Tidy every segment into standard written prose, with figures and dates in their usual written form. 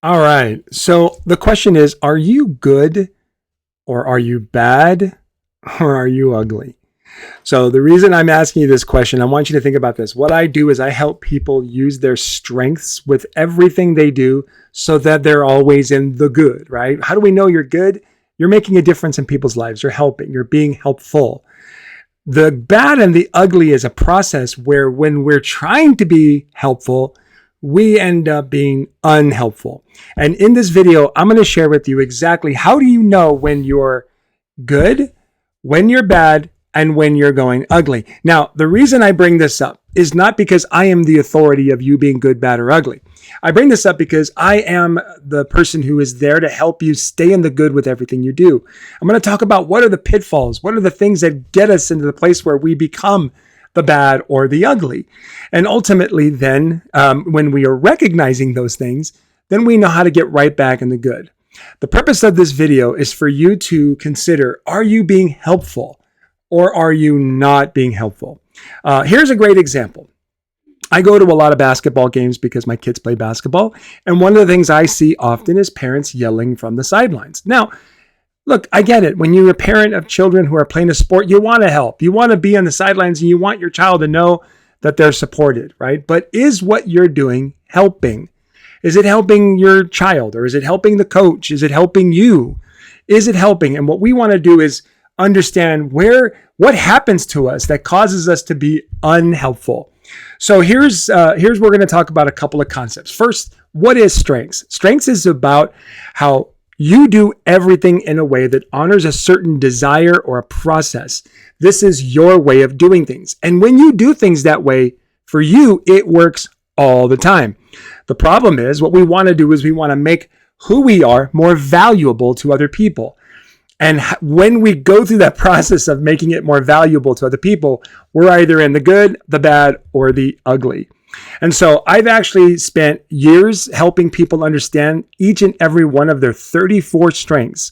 All right. So the question is, are you good or are you bad or are you ugly? So the reason I'm asking you this question, I want you to think about this. What I do is I help people use their strengths with everything they do so that they're always in the good, right? How do we know you're good? You're making a difference in people's lives. You're helping. You're being helpful. The bad and the ugly is a process where when we're trying to be helpful, we end up being unhelpful. And in this video, I'm going to share with you exactly how do you know when you're good, when you're bad, and when you're going ugly. Now, the reason I bring this up is not because I am the authority of you being good, bad, or ugly. I bring this up because I am the person who is there to help you stay in the good with everything you do. I'm going to talk about what are the pitfalls, what are the things that get us into the place where we become the bad or the ugly. And ultimately then, when we are recognizing those things, then we know how to get right back in the good. The purpose of this video is for you to consider, are you being helpful? Or are you not being helpful? Here's a great example. I go to a lot of basketball games because my kids play basketball. And one of the things I see often is parents yelling from the sidelines. Now, look, I get it. When you're a parent of children who are playing a sport, you want to help. You want to be on the sidelines and you want your child to know that they're supported, right? But is what you're doing helping? Is it helping your child or is it helping the coach? Is it helping you? Is it helping? And what we want to do is understand what happens to us that causes us to be unhelpful. So here's we're going to talk about a couple of concepts. First, what is strengths? Strengths is about how you do everything in a way that honors a certain desire or a process. This is your way of doing things. And when you do things that way, for you, it works all the time. The problem is what we want to do is we want to make who we are more valuable to other people. And when we go through that process of making it more valuable to other people, we're either in the good, the bad, or the ugly. And so I've actually spent years helping people understand each and every one of their 34 strengths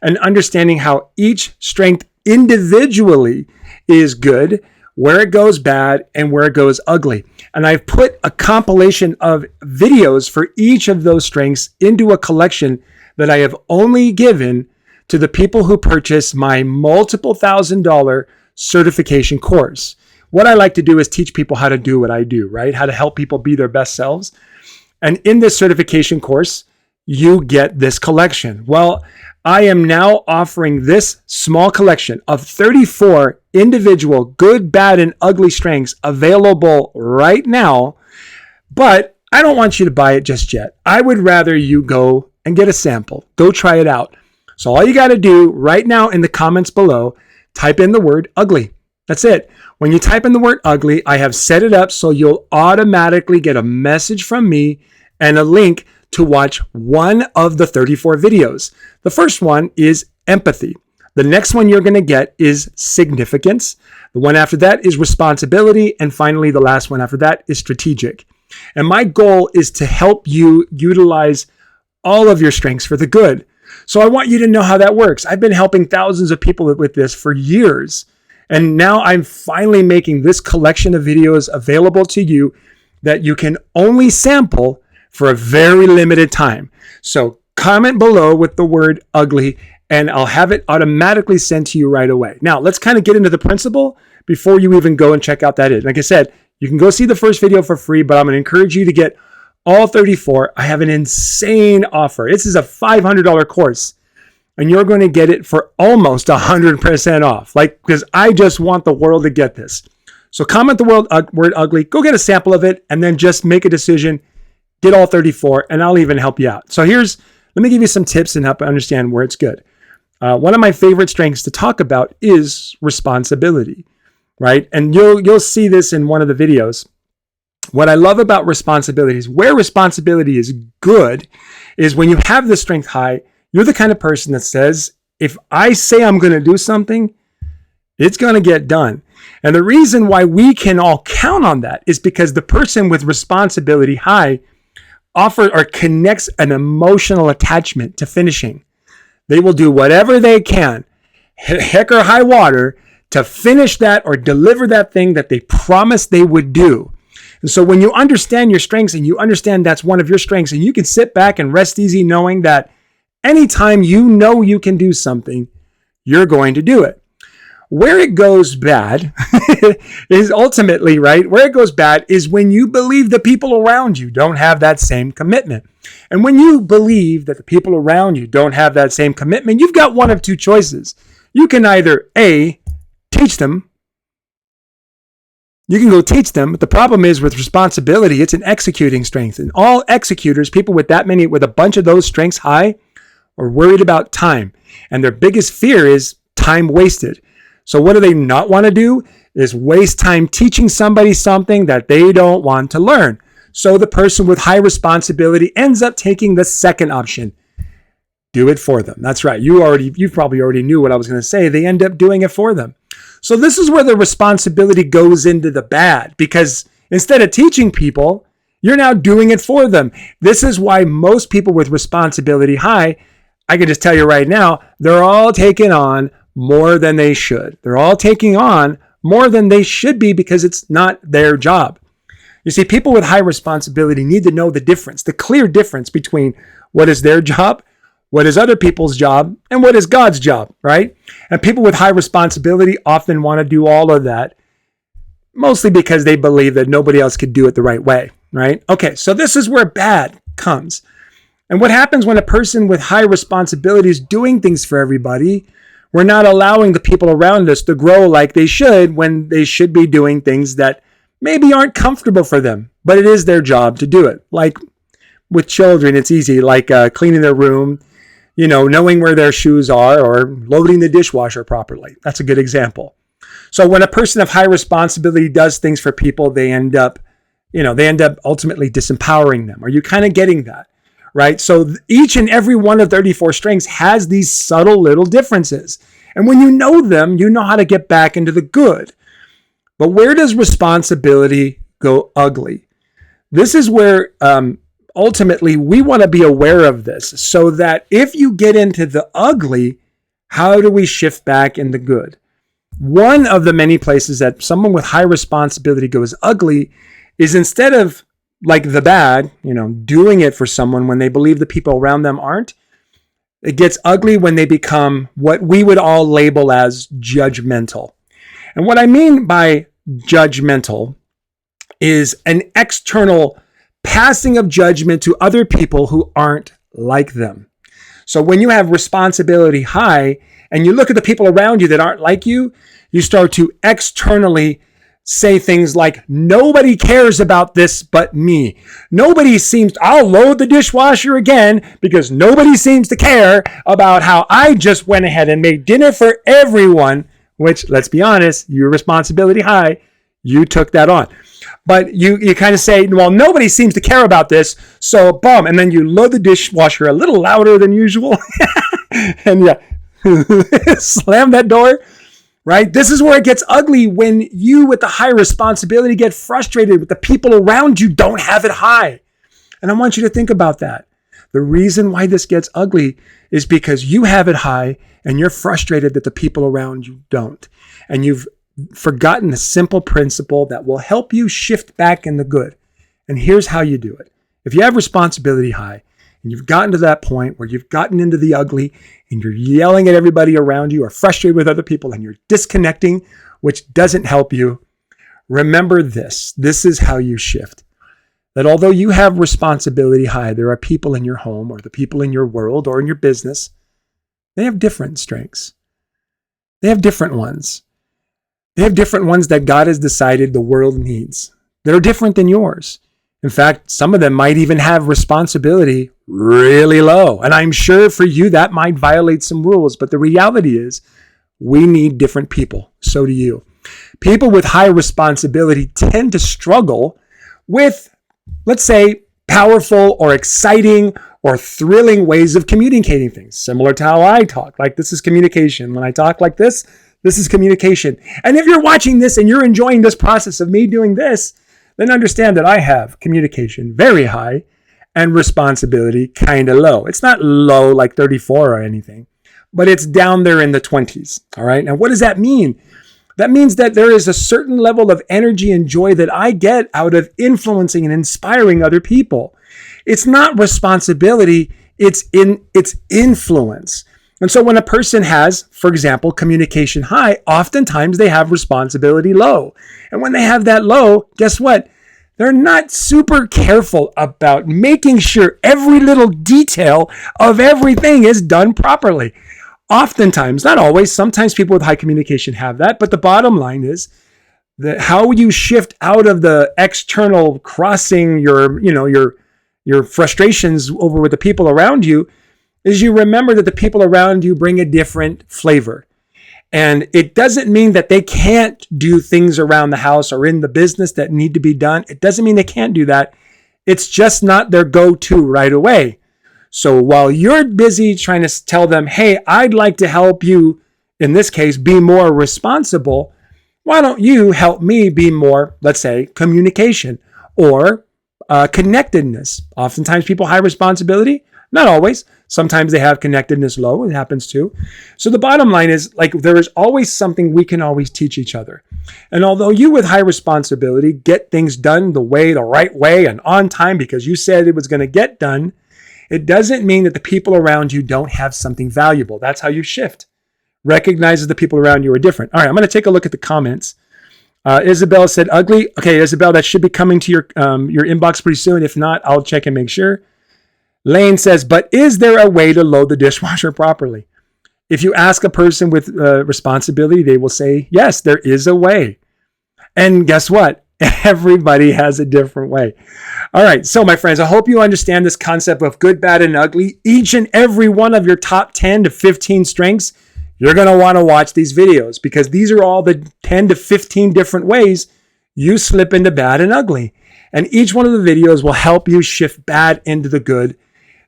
and understanding how each strength individually is good, where it goes bad, and where it goes ugly. And I've put a compilation of videos for each of those strengths into a collection that I have only given to the people who purchase my multiple $1,000 certification course. What I like to do is teach people how to do what I do, right? How to help people be their best selves. And in this certification course, you get this collection. Well, I am now offering this small collection of 34 individual good, bad, and ugly strengths available right now. But I don't want you to buy it just yet. I would rather you go and get a sample. Go try it out. So all you got to do right now in the comments below, type in the word ugly. That's it. When you type in the word ugly, I have set it up so you'll automatically get a message from me and a link to watch one of the 34 videos. The first one is empathy. The next one you're going to get is significance. The one after that is responsibility. And finally, the last one after that is strategic. And my goal is to help you utilize all of your strengths for the good. So I want you to know how that works. I've been helping thousands of people with this for years. And now I'm finally making this collection of videos available to you that you can only sample for a very limited time. So comment below with the word ugly and I'll have it automatically sent to you right away. Now let's kind of get into the principle before you even go and check out that. Like I said, you can go see the first video for free, but I'm going to encourage you to get all 34. I have an insane offer. This is a $500 course and you're going to get it for almost 100% off. Because I just want the world to get this. So comment the word ugly, go get a sample of it and then just make a decision, get all 34 and I'll even help you out. So let me give you some tips and help you understand where it's good. One of my favorite strengths to talk about is responsibility, right? And you'll see this in one of the videos. What I love about responsibility is where responsibility is good is when you have the strength high, you're the kind of person that says, if I say I'm going to do something, it's going to get done. And the reason why we can all count on that is because the person with responsibility high offers or connects an emotional attachment to finishing. They will do whatever they can, heck or high water, to finish that or deliver that thing that they promised they would do. And so when you understand your strengths and you understand that's one of your strengths, and you can sit back and rest easy knowing that anytime you know you can do something, you're going to do it. Where it goes bad is ultimately, right? Where it goes bad is when you believe the people around you don't have that same commitment. And when you believe that the people around you don't have that same commitment, you've got one of two choices. You can either A, teach them. You can go teach them, but the problem is with responsibility, it's an executing strength. And all executors, people with a bunch of those strengths high, are worried about time. And their biggest fear is time wasted. So what do they not want to do is waste time teaching somebody something that they don't want to learn. So the person with high responsibility ends up taking the second option. Do it for them. That's right. You probably already knew what I was going to say. They end up doing it for them. So this is where the responsibility goes into the bad, because instead of teaching people, you're now doing it for them. This is why most people with responsibility high, I can just tell you right now, they're all taking on more than they should. They're all taking on more than they should be because it's not their job. You see, people with high responsibility need to know the difference, the clear difference between what is their job, what is other people's job, and what is God's job, right? And people with high responsibility often want to do all of that, mostly because they believe that nobody else could do it the right way, right? Okay, so this is where bad comes. And what happens when a person with high responsibility is doing things for everybody? We're not allowing the people around us to grow like they should when they should be doing things that maybe aren't comfortable for them, but it is their job to do it. Like with children, it's easy, like cleaning their room, knowing where their shoes are, or loading the dishwasher properly. That's a good example. So when a person of high responsibility does things for people, they end up ultimately disempowering them. Are you kind of getting that? Right? So each and every one of 34 strengths has these subtle little differences. And when you know them, you know how to get back into the good. But where does responsibility go ugly? This is where ultimately we want to be aware of this, so that if you get into the ugly, how do we shift back in the good? One of the many places that someone with high responsibility goes ugly is, instead of like the bad, doing it for someone when they believe the people around them aren't, it gets ugly when they become what we would all label as judgmental. And what I mean by judgmental is an external passing of judgment to other people who aren't like them. So when you have responsibility high and you look at the people around you that aren't like you, you start to externally say things like, nobody cares about this but me. I'll load the dishwasher again because nobody seems to care about how I just went ahead and made dinner for everyone, which, let's be honest, your responsibility high, you took that on. But you kind of say, well, nobody seems to care about this, so boom, and then you load the dishwasher a little louder than usual, and slam that door. Right? This is where it gets ugly, when you with the high responsibility get frustrated with the people around you don't have it high. And I want you to think about that. The reason why this gets ugly is because you have it high and you're frustrated that the people around you don't. And you've forgotten a simple principle that will help you shift back in the good. And here's how you do it. If you have responsibility high, and you've gotten to that point where you've gotten into the ugly and you're yelling at everybody around you, or frustrated with other people, and you're disconnecting, which doesn't help you, remember this. This is how you shift. That although you have responsibility high, there are people in your home, or the people in your world, or in your business, they have different strengths. They have different ones. They have different ones that God has decided the world needs. They're different than yours. In fact, some of them might even have responsibility really low. And I'm sure for you that might violate some rules. But the reality is, we need different people. So do you. People with high responsibility tend to struggle with, let's say, powerful or exciting or thrilling ways of communicating things. Similar to how I talk. Like, this is communication. When I talk like this is communication. And if you're watching this and you're enjoying this process of me doing this, then understand that I have communication very high and responsibility kind of low. It's not low like 34 or anything, but it's down there in the 20s. All right. Now, what does that mean? That means that there is a certain level of energy and joy that I get out of influencing and inspiring other people. It's not responsibility, it's influence. And so when a person has, for example, communication high, oftentimes they have responsibility low. And when they have that low, guess what? They're not super careful about making sure every little detail of everything is done properly. Oftentimes, not always, sometimes people with high communication have that, but the bottom line is that how you shift out of the external crossing your frustrations over with the people around you is you remember that the people around you bring a different flavor. And it doesn't mean that they can't do things around the house or in the business that need to be done. It doesn't mean they can't do that. It's just not their go-to right away. So while you're busy trying to tell them, hey, I'd like to help you, in this case, be more responsible, why don't you help me be more, let's say, communication or connectedness? Oftentimes people high responsibility, not always. Sometimes they have connectedness low. It happens too. So the bottom line is, like, there is always something we can always teach each other. And although you with high responsibility get things done the right way and on time because you said it was going to get done, it doesn't mean that the people around you don't have something valuable. That's how you shift. Recognize that the people around you are different. All right, I'm going to take a look at the comments. Isabel said, ugly. Okay, Isabel, that should be coming to your inbox pretty soon. If not, I'll check and make sure. Lane says, but is there a way to load the dishwasher properly? If you ask a person with responsibility, they will say, yes, there is a way. And guess what? Everybody has a different way. All right. So my friends, I hope you understand this concept of good, bad, and ugly. Each and every one of your top 10 to 15 strengths, you're going to want to watch these videos because these are all the 10 to 15 different ways you slip into bad and ugly. And each one of the videos will help you shift bad into the good.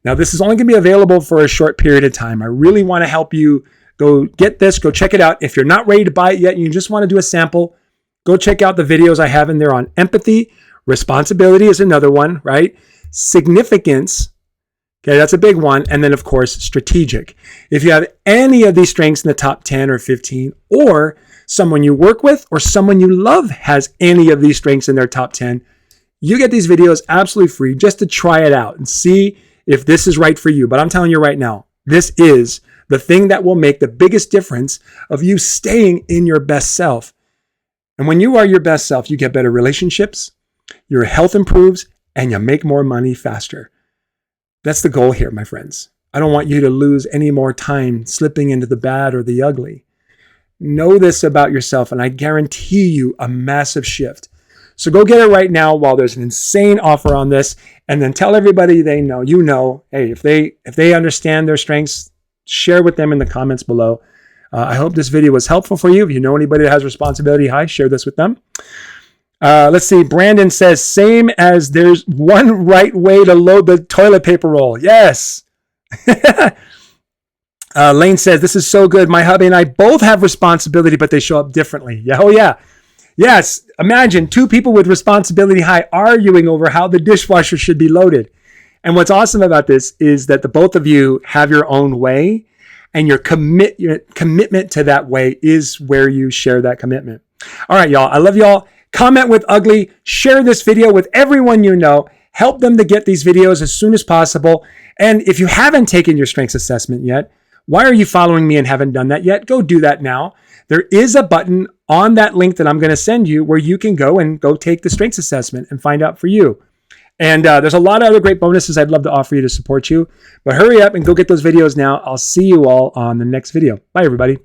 Now, this is only going to be available for a short period of time. I really want to help you go get this, go check it out. If you're not ready to buy it yet and you just want to do a sample, go check out the videos I have in there on empathy. Responsibility is another one, right? Significance. Okay, that's a big one. And then, of course, strategic. If you have any of these strengths in the top 10 or 15, or someone you work with or someone you love has any of these strengths in their top 10, you get these videos absolutely free just to try it out and see if this is right for you. But I'm telling you right now, this is the thing that will make the biggest difference of you staying in your best self. And when you are your best self, you get better relationships, your health improves, and you make more money faster. That's the goal here, my friends. I don't want you to lose any more time slipping into the bad or the ugly. Know this about yourself, and I guarantee you a massive shift. So go get it right now while there's an insane offer on this, and then tell everybody they know, hey, if they understand their strengths, share with them in the comments below. I hope this video was helpful for you. If you know anybody that has responsibility high, share this with them. Let's see. Brandon says, same as there's one right way to load the toilet paper roll. Yes. Lane says, this is so good. My hubby and I both have responsibility, but they show up differently. Yeah. Oh, yeah. Yes. Imagine two people with responsibility high arguing over how the dishwasher should be loaded. And what's awesome about this is that the both of you have your own way, and your commitment to that way is where you share that commitment. All right, y'all. I love y'all. Comment with ugly. Share this video with everyone you know. Help them to get these videos as soon as possible. And if you haven't taken your strengths assessment yet, why are you following me and haven't done that yet? Go do that now. There is a button on that link that I'm going to send you where you can go take the strengths assessment and find out for you. And there's a lot of other great bonuses I'd love to offer you to support you. But hurry up and go get those videos now. I'll see you all on the next video. Bye, everybody.